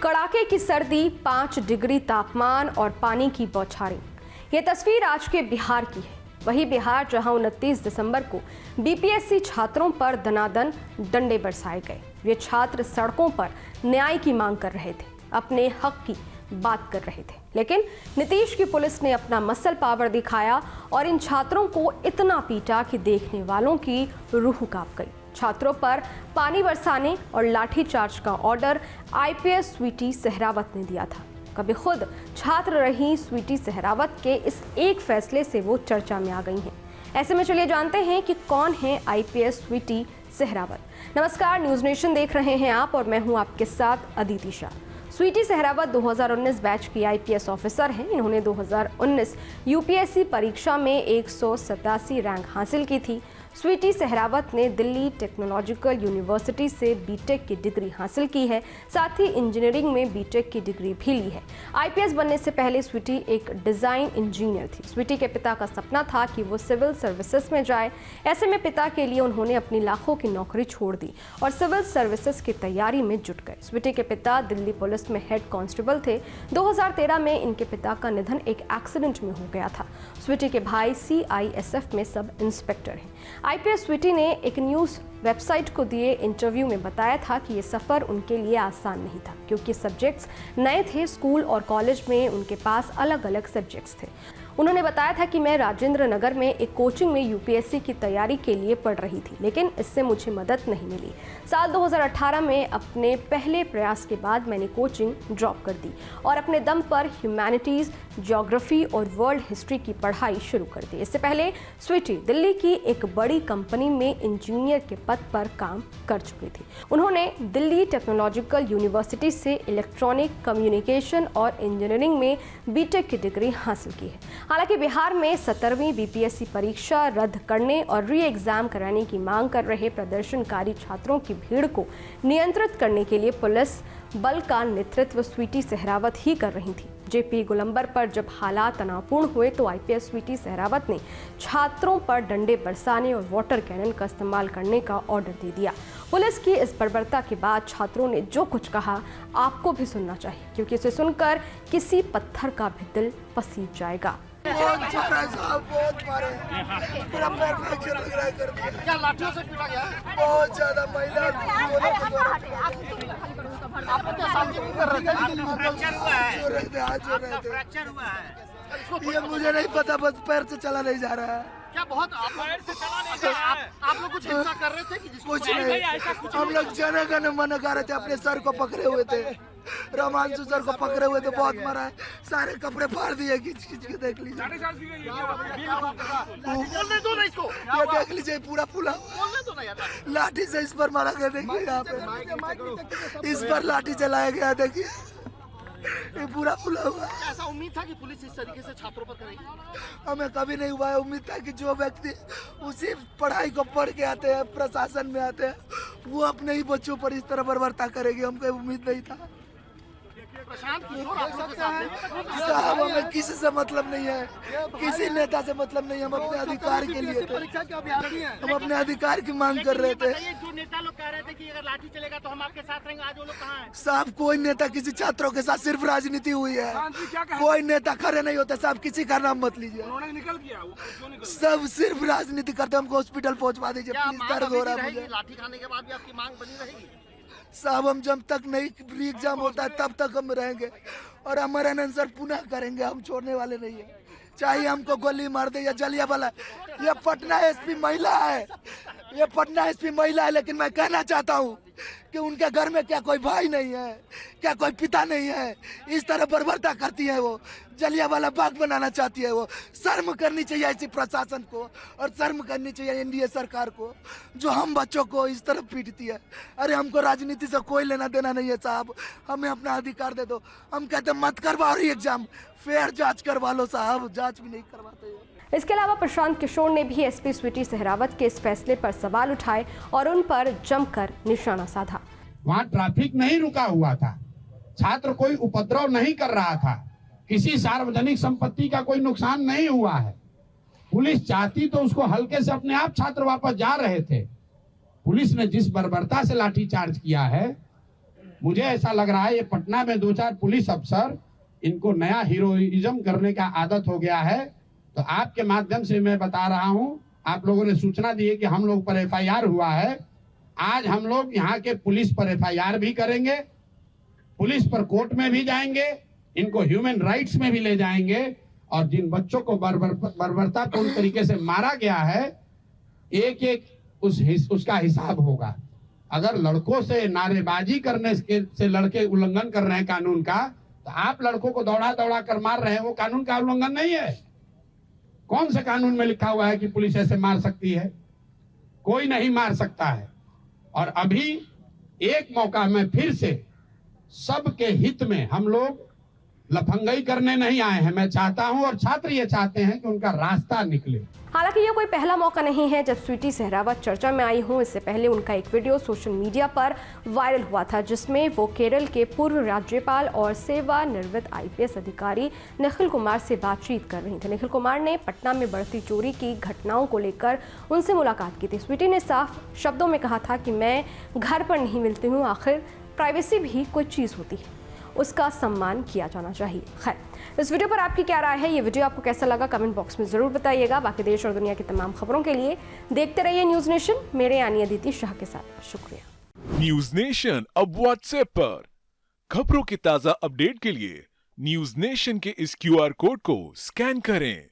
कड़ाके की सर्दी, 5 डिग्री तापमान और पानी की बौछारें। ये तस्वीर आज के बिहार की है। वही बिहार जहां 29 दिसंबर को बीपीएससी छात्रों पर दनादन डंडे बरसाए गए। ये छात्र सड़कों पर न्याय की मांग कर रहे थे, अपने हक की बात कर रहे थे, लेकिन नीतीश की पुलिस ने अपना मसल पावर दिखाया और इन छात्रों को इतना पीटा कि देखने वालों की रूह कांप गई। छात्रों पर पानी बरसाने और लाठीचार्ज का ऑर्डर आईपीएस स्वीटी सहरावत ने दिया था। कभी खुद छात्र रही स्वीटी सहरावत के इस एक फैसले से वो चर्चा में आ गई हैं। ऐसे में चलिए जानते हैं कि कौन है आईपीएस स्वीटी सहरावत। नमस्कार, न्यूज़ नेशन देख रहे हैं आप और मैं हूं आपके साथ अदिति शाह। स्वीटी सहरावत 2019 बैच की आईपीएस ऑफिसर हैं। इन्होंने 2019 यूपीएससी परीक्षा में 187 रैंक हासिल की थी। स्वीटी सहरावत ने दिल्ली टेक्नोलॉजिकल यूनिवर्सिटी से बीटेक की डिग्री हासिल की है, साथ ही इंजीनियरिंग में बीटेक की डिग्री भी ली है। आईपीएस बनने से पहले स्वीटी एक डिज़ाइन इंजीनियर थी। स्वीटी के पिता का सपना था कि वो सिविल सर्विसेज में जाए। ऐसे में पिता के लिए उन्होंने अपनी लाखों की नौकरी छोड़ दी और सिविल सर्विसेज की तैयारी में जुट गए। स्वीटी के पिता दिल्ली पुलिस में हेड कांस्टेबल थे। 2013 में इनके पिता का निधन एक एक्सीडेंट में हो गया था। स्वीटी के भाई CISF में सब इंस्पेक्टर हैं। आईपीएस स्वीटी ने एक न्यूज़ वेबसाइट को दिए इंटरव्यू में बताया था कि ये सफ़र उनके लिए आसान नहीं था, क्योंकि सब्जेक्ट्स नए थे। स्कूल और कॉलेज में उनके पास अलग अलग सब्जेक्ट्स थे। उन्होंने बताया था कि मैं राजेंद्र नगर में एक कोचिंग में यूपीएससी की तैयारी के लिए पढ़ रही थी, लेकिन इससे मुझे मदद नहीं मिली। साल 2018 में अपने पहले प्रयास के बाद मैंने कोचिंग ड्रॉप कर दी और अपने दम पर ह्यूमैनिटीज़, ज्योग्राफी और वर्ल्ड हिस्ट्री की पढ़ाई शुरू कर दी। इससे पहले स्वीटी दिल्ली की एक बड़ी कंपनी में इंजीनियर के पद पर काम कर चुकी थी। उन्होंने दिल्ली टेक्नोलॉजिकल यूनिवर्सिटी से इलेक्ट्रॉनिक कम्युनिकेशन और इंजीनियरिंग में बीटेक की डिग्री हासिल की है। हालांकि बिहार में 17वीं बीपीएससी परीक्षा रद्द करने और री एग्जाम कराने की मांग कर रहे प्रदर्शनकारी छात्रों की भीड़ को नियंत्रित करने के लिए पुलिस बल का नेतृत्व स्वीटी सहरावत ही कर रही थी। जेपी गोलंबर पर जब हालात तनावपूर्ण हुए तो आईपीएस स्वीटी सहरावत ने छात्रों पर डंडे बरसाने और वाटर कैनन का इस्तेमाल करने का ऑर्डर दे दिया। पुलिस की इस बर्बरता के बाद छात्रों ने जो कुछ कहा आपको भी सुनना चाहिए, क्योंकि इसे सुनकर किसी पत्थर का भी दिल पसीज जाएगा। बहुत मारे, पूरा पैर फ्रैक्चर वगैरह कर दिया। क्या लाठियों से पीटा गया? बहुत ज्यादा महिला आपको क्या शांति नहीं कर रहे थे? फ्रैक्चर हुआ है। ये मुझे नहीं पता, बस पैर से चला नहीं जा रहा है। क्या बहुत पैर से चला नहीं जा रहा है? आप लोग कुछ हिंसा कर रहे थे कि कुछ नहीं? हम लोग जन गण मन गा रहे थे, अपने सर को पकड़े हुए थे। रोमांसु सर को पकड़े हुए थे, बहुत मारा है। सारे कपड़े फाड़ दिए, खींच के देख लीजिए। ये देख लीजिए, पूरा फूला लाठी से इस पर मारा गया। देखिए यहाँ पे इस पर लाठी चलाया गया। देखिए ये पूरा फूला हुआ। ऐसा उम्मीद था कि पुलिस इस तरीके से छात्रों पर करेगी? हमें कभी नहीं हुआ है। उम्मीद था कि जो व्यक्ति उसी पढ़ाई को पढ़ के आते हैं, प्रशासन में आते हैं, वो अपने ही बच्चों पर इस तरह बर्बरता करेगी, हमको उम्मीद नहीं था। साहब हमें किसी से मतलब नहीं है, किसी नेता से मतलब नहीं है। हम अपने अधिकार के लिए थे, हम अपने अधिकार की मांग कर रहे थे। जो नेता लोग कह रहे थे कि अगर लाठी चलेगा तो हम आपके साथ रहेंगे, आज वो लोग कहाँ हैं? साहब कोई नेता किसी छात्रों के साथ, सिर्फ राजनीति हुई है। कोई नेता खड़े नहीं होते साहब, किसी का नाम मत लीजिए। सब सिर्फ राजनीति करते। हमको हॉस्पिटल पहुँचवा दीजिए प्लीज, दर्द हो रहा है मुझे। लाठी खाने के बाद भी आपकी मांग बनी रहेगी? साहब हम जब तक नहीं री एग्जाम होता है तब तक हम रहेंगे और हमारा आंसर पुनः करेंगे। हम छोड़ने वाले नहीं है, चाहे हमको गोली मार दे या जलियांवाला। ये पटना एसपी महिला है, ये पटना एसपी महिला है, लेकिन मैं कहना चाहता हूँ कि उनके घर में क्या कोई भाई नहीं है, क्या कोई पिता नहीं है? इस तरह बर्बरता करती है वो, जलियांवाला बाग बनाना चाहती है वो। शर्म करनी चाहिए ऐसी प्रशासन को और शर्म करनी चाहिए एनडीए सरकार को, जो हम बच्चों को इस तरह पीटती है। अरे हमको राजनीति से कोई लेना देना नहीं है साहब, हमें अपना अधिकार दे दो। हम कहते मत करवाओ एग्जाम, फेयर जांच करवा लो साहब, जांच भी नहीं करवाते हैं। इसके अलावा प्रशांत किशोर ने भी एसपी स्वीटी सहरावत के इस फैसले पर सवाल उठाए और उन पर जमकर निशाना साधा। वहाँ ट्रैफिक नहीं रुका हुआ था, छात्र कोई उपद्रव नहीं कर रहा था, किसी सार्वजनिक संपत्ति का कोई नुकसान नहीं हुआ है। पुलिस चाहती तो उसको हल्के से अपने आप छात्र वापस जा रहे थे। पुलिस ने जिस बर्बरता से लाठीचार्ज किया है मुझे ऐसा लग रहा है ये पटना में 2-4 पुलिस अफसर इनको नया हीरोइज्म करने का आदत हो गया है। तो आपके माध्यम से मैं बता रहा हूं, आप लोगों ने सूचना दी है कि हम लोग पर एफआईआर हुआ है। आज हम लोग यहाँ के पुलिस पर एफआईआर भी करेंगे, पुलिस पर कोर्ट में भी जाएंगे, इनको ह्यूमन राइट्स में भी ले जाएंगे और जिन बच्चों को बर्बरतापूर्ण तरीके से मारा गया है एक एक उसका हिसाब होगा। अगर लड़कों से नारेबाजी करने से लड़के उल्लंघन कर रहे हैं कानून का, तो आप लड़कों को दौड़ा दौड़ा कर मार रहे हैं, वो कानून का उल्लंघन नहीं है। कौन से कानून में लिखा हुआ है कि पुलिस ऐसे मार सकती है? कोई नहीं मार सकता है। और अभी एक मौका में फिर से सबके हित में हम लोग लफंगई करने नहीं आए हैं। मैं चाहता हूं और छात्र ये चाहते हैं कि उनका रास्ता निकले। हालांकि ये कोई पहला मौका नहीं है जब स्वीटी सहरावत चर्चा में आई हूं। इससे पहले उनका एक वीडियो सोशल मीडिया पर वायरल हुआ था जिसमें वो केरल के पूर्व राज्यपाल और सेवानिवृत्त आईपीएस अधिकारी निखिल कुमार से बातचीत कर रही थी। निखिल कुमार ने पटना में बढ़ती चोरी की घटनाओं को लेकर उनसे मुलाकात की थी। स्वीटी ने साफ शब्दों में कहा था कि मैं घर पर नहीं मिलती हूँ, आखिर प्राइवेसी भी कोई चीज़ होती है, उसका सम्मान किया जाना चाहिए। खैर, इस वीडियो पर आपकी क्या राय है? ये वीडियो आपको कैसा लगा कमेंट बॉक्स में ज़रूर बताइएगा। बाकी देश और दुनिया की तमाम खबरों के लिए देखते रहिए न्यूज़ नेशन, मेरे यानी अदिति शाह के साथ। शुक्रिया। न्यूज़ नेशन अब व्हाट्सएप पर खबरों के ताज़ा अपडेट के लिए न्यूज़ नेशन के इस QR कोड को स्कैन करें।